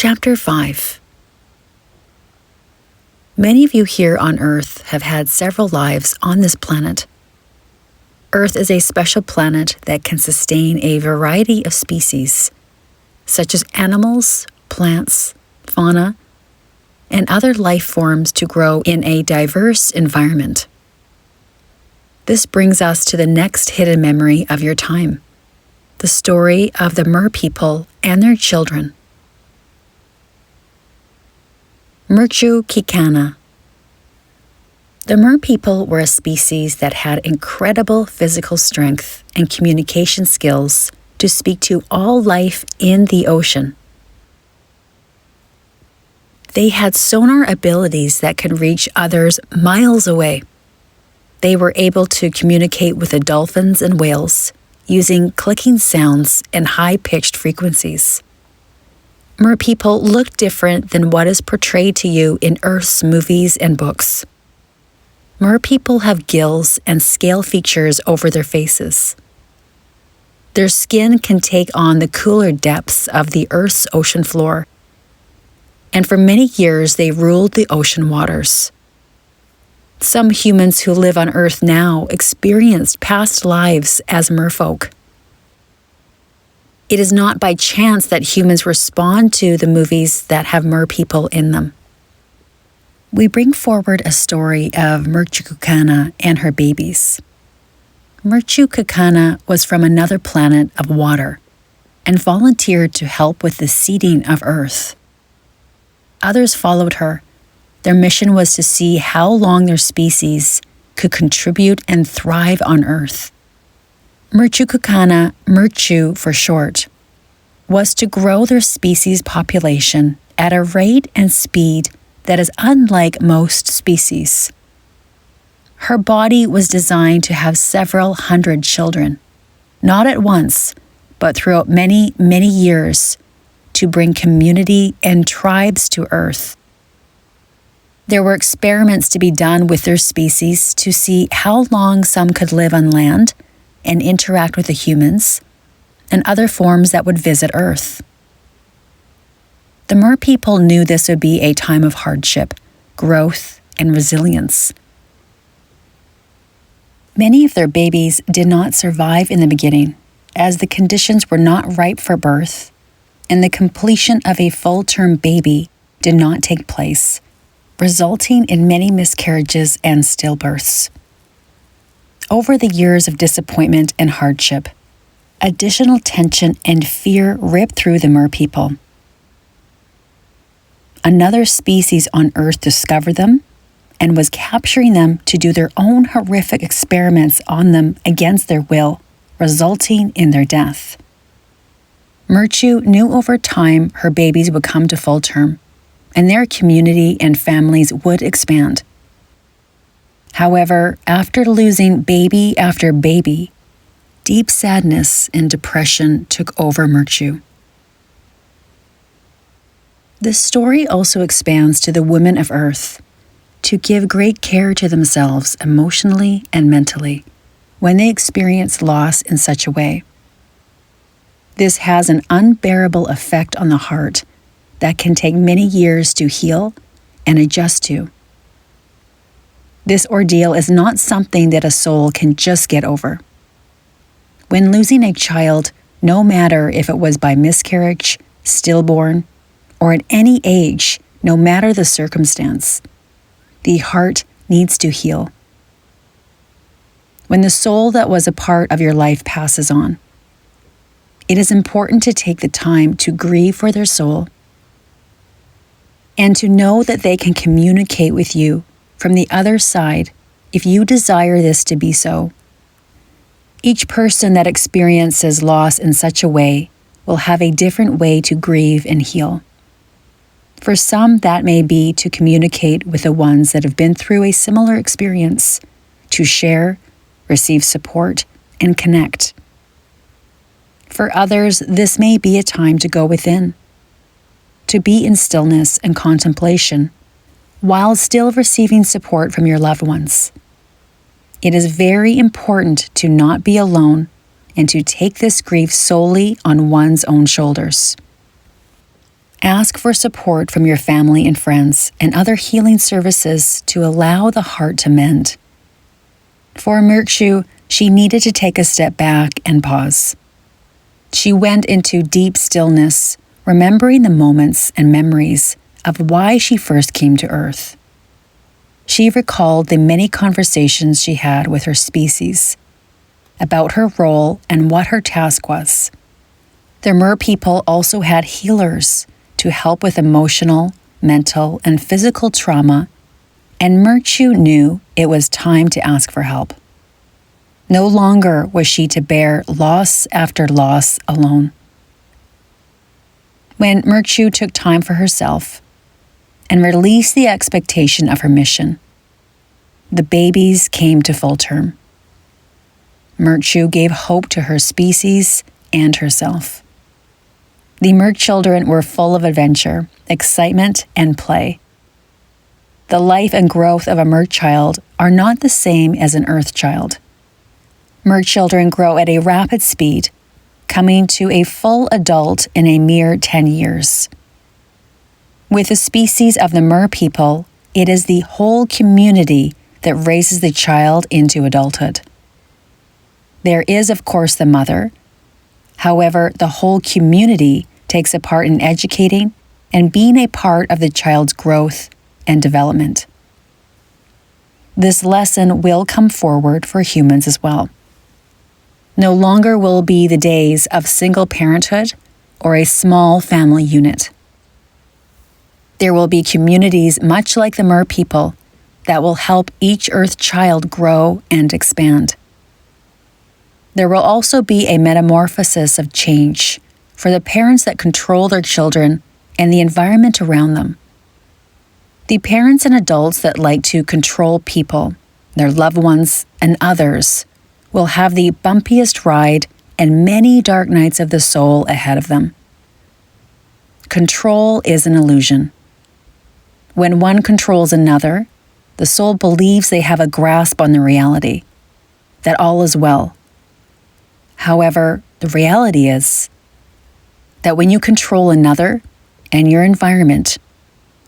Chapter 5. Many of you here on Earth have had several lives on this planet. Earth is a special planet that can sustain a variety of species, such as animals, plants, fauna, and other life forms to grow in a diverse environment. This brings us to the next hidden memory of your time, the story of the Mer people and their children. Merchu Kikana. The Mer people were a species that had incredible physical strength and communication skills to speak to all life in the ocean. They had sonar abilities that could reach others miles away. They were able to communicate with the dolphins and whales using clicking sounds and high-pitched frequencies. Mer people look different than what is portrayed to you in Earth's movies and books. Mer people have gills and scale features over their faces. Their skin can take on the cooler depths of the Earth's ocean floor, and for many years they ruled the ocean waters. Some humans who live on Earth now experienced past lives as merfolk. It is not by chance that humans respond to the movies that have Mer people in them. We bring forward a story of Merchu Kikana and her babies. Merchu Kikana was from another planet of water and volunteered to help with the seeding of Earth. Others followed her. Their mission was to see how long their species could contribute and thrive on Earth. Merchu Kikana, Merchu for short, was to grow their species population at a rate and speed that is unlike most species. Her body was designed to have several hundred children, not at once, but throughout many, many years, to bring community and tribes to Earth. There were experiments to be done with their species to see how long some could live on land and interact with the humans and other forms that would visit Earth. The Mer people knew this would be a time of hardship, growth, and resilience. Many of their babies did not survive in the beginning, as the conditions were not ripe for birth, and the completion of a full-term baby did not take place, resulting in many miscarriages and stillbirths. Over the years of disappointment and hardship, additional tension and fear ripped through the Mer people. Another species on Earth discovered them and was capturing them to do their own horrific experiments on them against their will, resulting in their death. Merchu knew over time her babies would come to full term, and their community and families would expand. However, after losing baby after baby, deep sadness and depression took over Merchu. This story also expands to the women of Earth to give great care to themselves emotionally and mentally when they experience loss in such a way. This has an unbearable effect on the heart that can take many years to heal and adjust to. This ordeal is not something that a soul can just get over. When losing a child, no matter if it was by miscarriage, stillborn, or at any age, no matter the circumstance, the heart needs to heal. When the soul that was a part of your life passes on, it is important to take the time to grieve for their soul and to know that they can communicate with you from the other side if you desire this to be so. Each person that experiences loss in such a way will have a different way to grieve and heal. For some, that may be to communicate with the ones that have been through a similar experience, to share, receive support, and connect. For others, this may be a time to go within, to be in stillness and contemplation, while still receiving support from your loved ones. It is very important to not be alone and to take this grief solely on one's own shoulders. Ask for support from your family and friends and other healing services to allow the heart to mend. For Murchu, she needed to take a step back and pause. She went into deep stillness, remembering the moments and memories of why she first came to Earth. She recalled the many conversations she had with her species about her role and what her task was. The Mer people also had healers to help with emotional, mental, and physical trauma, and Murchu knew it was time to ask for help. No longer was she to bear loss after loss alone. When Murchu took time for herself and released the expectation of her mission, the babies came to full term. Murchu gave hope to her species and herself. The Mer children were full of adventure, excitement, and play. The life and growth of a Mer child are not the same as an Earth child. Mer children grow at a rapid speed, coming to a full adult in a mere 10 years. With the species of the Mer people, it is the whole community that raises the child into adulthood. There is, of course, the mother. However, the whole community takes a part in educating and being a part of the child's growth and development. This lesson will come forward for humans as well. No longer will be the days of single parenthood or a small family unit. There will be communities much like the Mer people that will help each Earth child grow and expand. There will also be a metamorphosis of change for the parents that control their children and the environment around them. The parents and adults that like to control people, their loved ones, and others will have the bumpiest ride and many dark nights of the soul ahead of them. Control is an illusion. When one controls another, the soul believes they have a grasp on the reality, that all is well. However, the reality is that when you control another and your environment,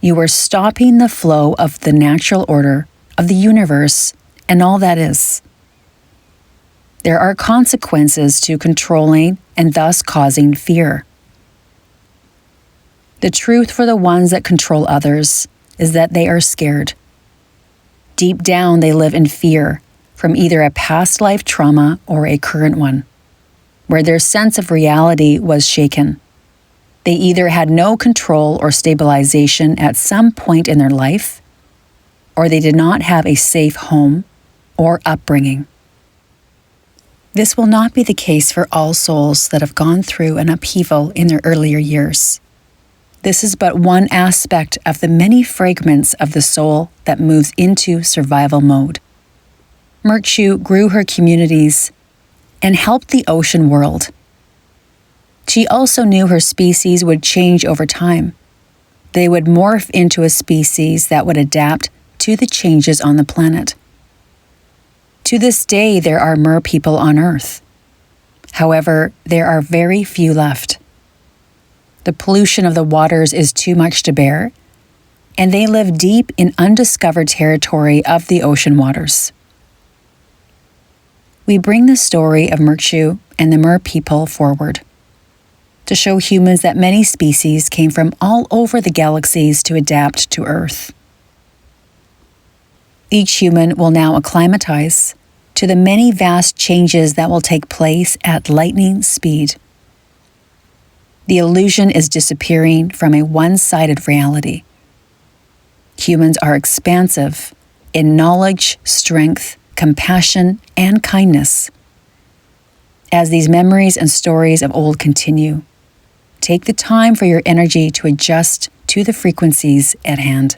you are stopping the flow of the natural order of the universe and all that is. There are consequences to controlling and thus causing fear. The truth for the ones that control others is that they are scared. Deep down, they live in fear from either a past life trauma or a current one, where their sense of reality was shaken. They either had no control or stabilization at some point in their life, or they did not have a safe home or upbringing. This will not be the case for all souls that have gone through an upheaval in their earlier years. This is but one aspect of the many fragments of the soul that moves into survival mode. Murchu grew her communities and helped the ocean world. She also knew her species would change over time. They would morph into a species that would adapt to the changes on the planet. To this day, there are Mer people on Earth. However, there are very few left. The pollution of the waters is too much to bear, and they live deep in undiscovered territory of the ocean waters. We bring the story of Murchu and the Mer people forward to show humans that many species came from all over the galaxies to adapt to Earth. Each human will now acclimatize to the many vast changes that will take place at lightning speed. The illusion is disappearing from a one-sided reality. Humans are expansive in knowledge, strength, compassion, and kindness. As these memories and stories of old continue, take the time for your energy to adjust to the frequencies at hand.